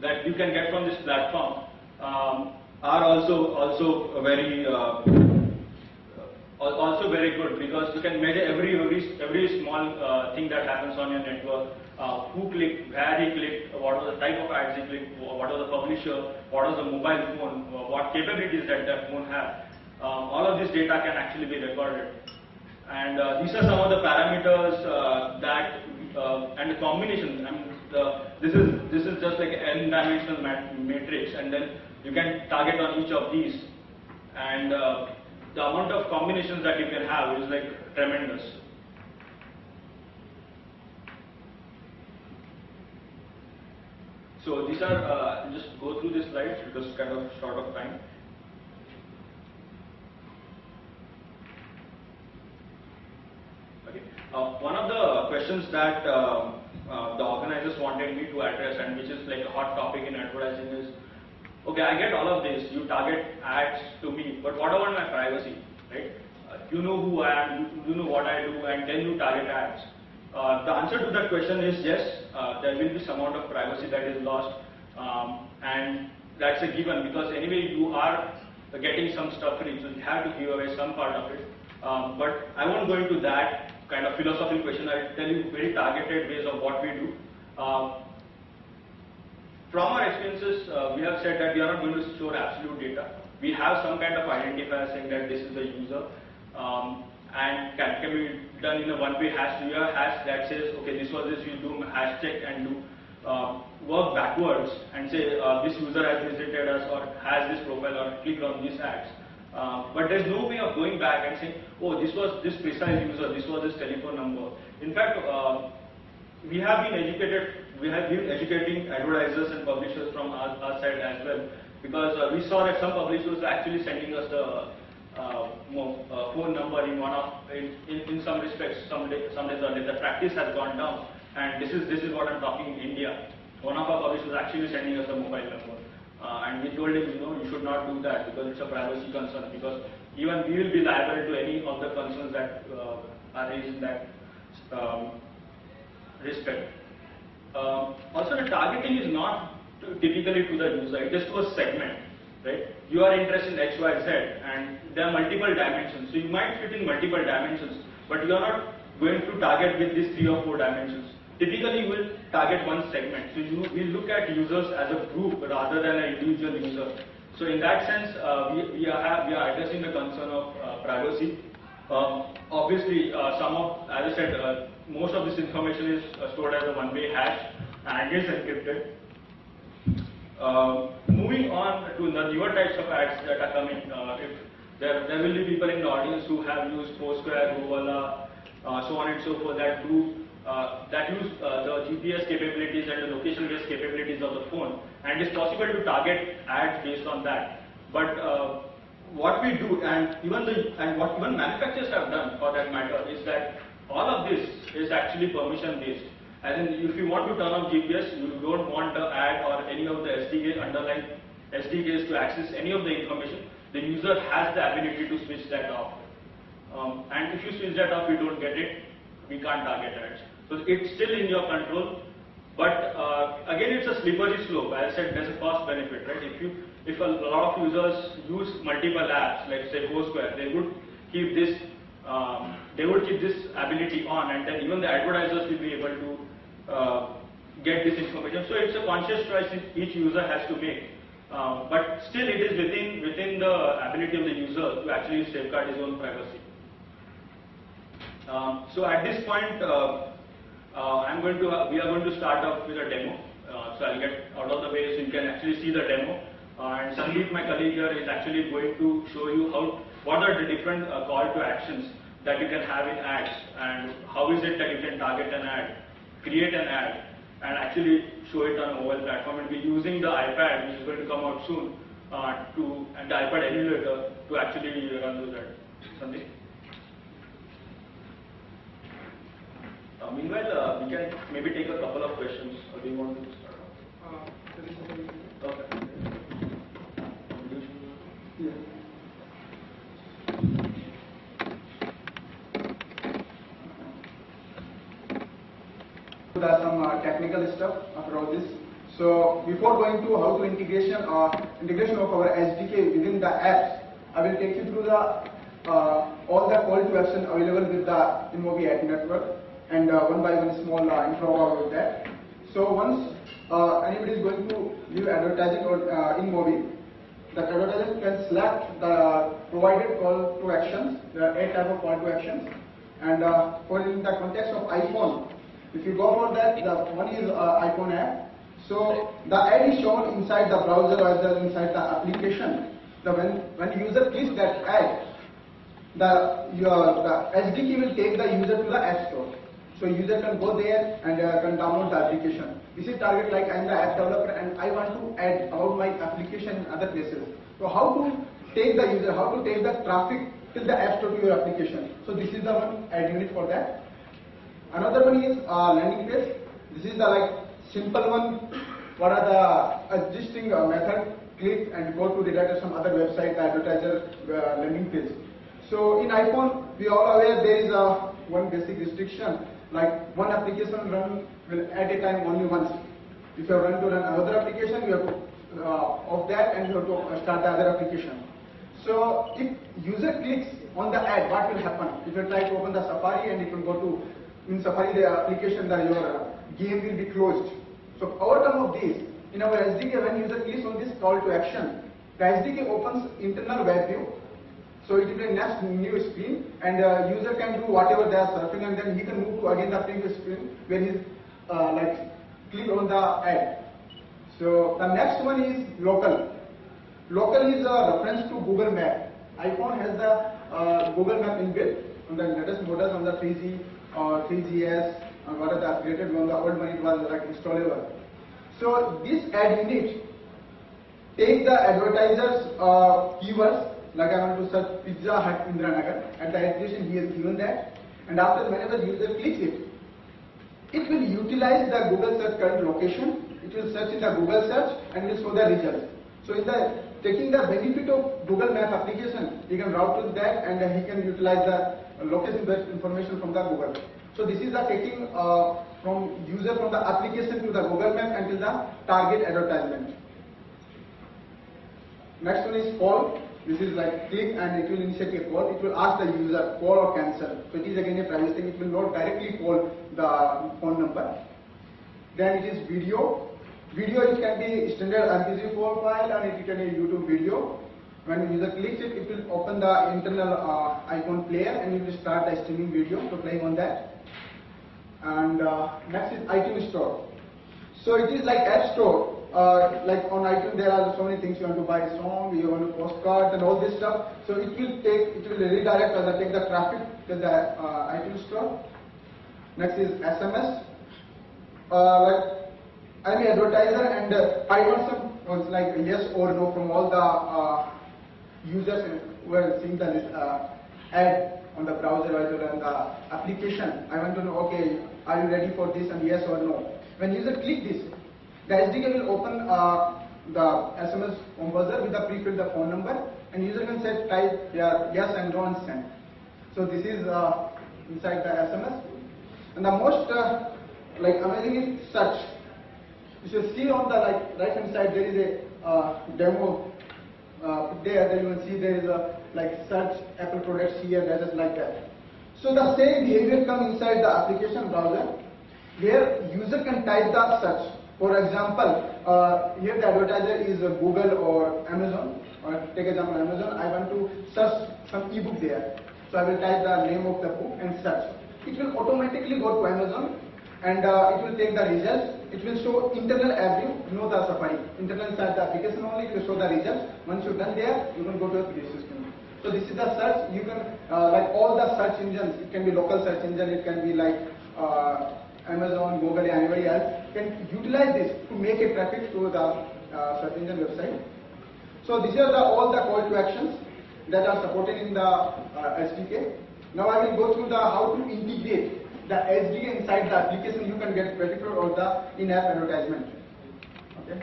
that you can get from this platform are also very also very good, because you can measure every small thing that happens on your network. Who clicked, where he clicked, what was the type of ads he clicked, what was the publisher, what was the mobile phone, what capabilities that phone have. All of this data can actually be recorded. And these are some of the parameters and the combination. I mean, this is just like an n-dimensional matrix, and then you can target on each of these. And the amount of combinations that you can have is like tremendous. So these are, just go through these slides because it's kind of short of time. Okay. One of the questions that the organizers wanted me to address, and which is like a hot topic in advertising, is, okay, I get all of this, you target ads to me, but what about my privacy, right? You know who I am, you know what I do, and then you target ads. The answer to that question is yes, there will be some amount of privacy that is lost, and that's a given, because anyway you are getting some stuff free, so you have to give away some part of it. But I won't go into that kind of philosophical question. I'll tell you very targeted ways of what we do. From our experiences, we have said that we are not going to store absolute data. We have some kind of identifier saying that this is the user, and can be done in a one-way hash. We have a hash that says, okay, this was this, you do hash check and do work backwards and say this user has visited us or has this profile or clicked on these ads. But there's no way of going back and saying, oh, this was this precise user, this was his telephone number. In fact, we have been educating advertisers and publishers from our side as well, because we saw that some publishers are actually sending us the phone number in some respects. Some days the practice has gone down, and this is what I'm talking in India. One of our publishers is actually sending us a mobile number, and we told him, you should not do that because it's a privacy concern, because even we will be liable to any of the concerns that are raised in that respect. Also, the targeting is not typically to the user, it is to a segment, right? You are interested in X, Y, Z, and there are multiple dimensions. So you might fit in multiple dimensions, but you are not going to target with these 3 or 4 dimensions. Typically, you will target one segment. So we look at users as a group rather than an individual user. So in that sense, we are addressing the concern of privacy. Obviously, as I said, most of this information is stored as a one-way hash and is encrypted. Moving on to the newer types of ads that are coming, if there will be people in the audience who have used Foursquare, Google, so on and so forth, that use the GPS capabilities and the location-based capabilities of the phone, and it's possible to target ads based on that. But what we do, and what even manufacturers have done for that matter, is that all of this is actually permission-based. As in, if you want to turn on GPS, you don't want the ad or any of the underlying SDKs to access any of the information. The user has the ability to switch that off. And if you switch that off, you don't get it, we can't target ads. So it's still in your control, but again, it's a slippery slope. As I said, there's a cost benefit, right? If a lot of users use multiple apps, like say Foursquare, they would keep this ability on, and then even the advertisers will be able to get this information. So it's a conscious choice each user has to make, but still it is within the ability of the user to actually safeguard his own privacy. So at this point, we are going to start off with a demo. So I'll get out of the way so you can actually see the demo. And Sandeep, my colleague here, is actually going to show you what are the different call to actions that you can have in ads, and how is it that you can target an ad, create an ad, and actually show it on a mobile platform. And we're using the iPad, which is going to come out soon, and the iPad emulator to actually run those ads. Sandeep? Meanwhile, we can maybe take a couple of questions. Or do you want to start off? Okay. Yeah. There are some technical stuff after all this. So before going to how to integration of our SDK within the apps, I will take you through the all the call to action available with the InMobi ad network, and one by one small intro about that. So once anybody is going to give advertising or InMobi, the advertiser can select the provided call to actions. There are 8 type of call to actions, and for in the context of iPhone, if you go for that, the one is iPhone app. So the ad is shown inside the browser or inside the application. So when user clicks that ad, the SDK will take the user to the app store. So user can go there and can download the application. This is target like I am the app developer and I want to add about my application in other places. So how to take the user, how to take the traffic till the app store to your application. So this is the one ad unit for that. Another one is landing page. This is the like simple one. What are the existing method? Click and go to direct some other website, the advertiser landing page. So in iPhone, we are all aware there is one basic restriction, like one application run will at a time only once. If you run another application, you have to off that and you have to start the other application. So if user clicks on the ad, what will happen? If you try to open the Safari and it will go to in Safari the application that your game will be closed. So outcome of this, in our SDK, when user clicks on this call to action, the SDK opens internal web view. So it will be a next new screen, and user can do whatever they are surfing, and then he can move to again the previous screen where he like click on the ad. So the next one is local. Local is a reference to Google Map. iPhone has the Google Map inbuilt on the latest models on the 3G or 3GS. What are the upgraded one? The old one it was like installable. So this ad unit take the advertisers keywords. Like I want to search Pizza Hut Indranagar, at the application he has given that, and after whenever user clicks it will utilize the Google search current location, it will search in the Google search and will show the results. So in the taking the benefit of Google Map application, he can route to that and he can utilize the location based information from the Google. So this is the taking from user from the application to the Google Map until the target advertisement. Next one is call. This is like click and it will initiate a call. It will ask the user call or cancel. So it is again a privacy thing. It will not directly call the phone number. Then it is video. Video it can be standard MP4 file and it can be YouTube video. When the user clicks it, it will open the internal iPhone player and it will start the streaming video. So playing on that. And next is iTunes Store. So it is like App Store. Like on iTunes there are so many things, you want to buy a song, you want to postcards and all this stuff. So it will redirect or take the traffic to the iTunes Store. Next is SMS. Like I'm an advertiser and I want some like yes or no from all the users who are seeing the ad on the browser or on the application. I want to know, okay, are you ready for this, and yes or no. When user click this, the SDK will open the SMS home buzzer with the pre-filled the phone number, and user can say type yes and no and send. So this is inside the SMS. And the most like amazing is search. You should see on the right hand side there is a demo there you will see there is a like search Apple products here, that is like that. So the same behavior comes inside the application browser where user can type the search. For example, here the advertiser is Google or Amazon, or take example Amazon. I want to search some ebook there. So I will type the name of the book and search. It will automatically go to Amazon and it will take the results. It will show internal app view, no the Safari. Internal inside the application only, it will show the results. Once you're done there, you can go to a PDF system. So this is the search. You can like all the search engines. It can be local search engine. It can be like Amazon, Google, anybody else can utilize this to make a traffic to the search engine website. So these are all the call to actions that are supported in the SDK. Now I will go through the how to integrate the SDK inside the application. You can get benefit of the in-app advertisement. Okay.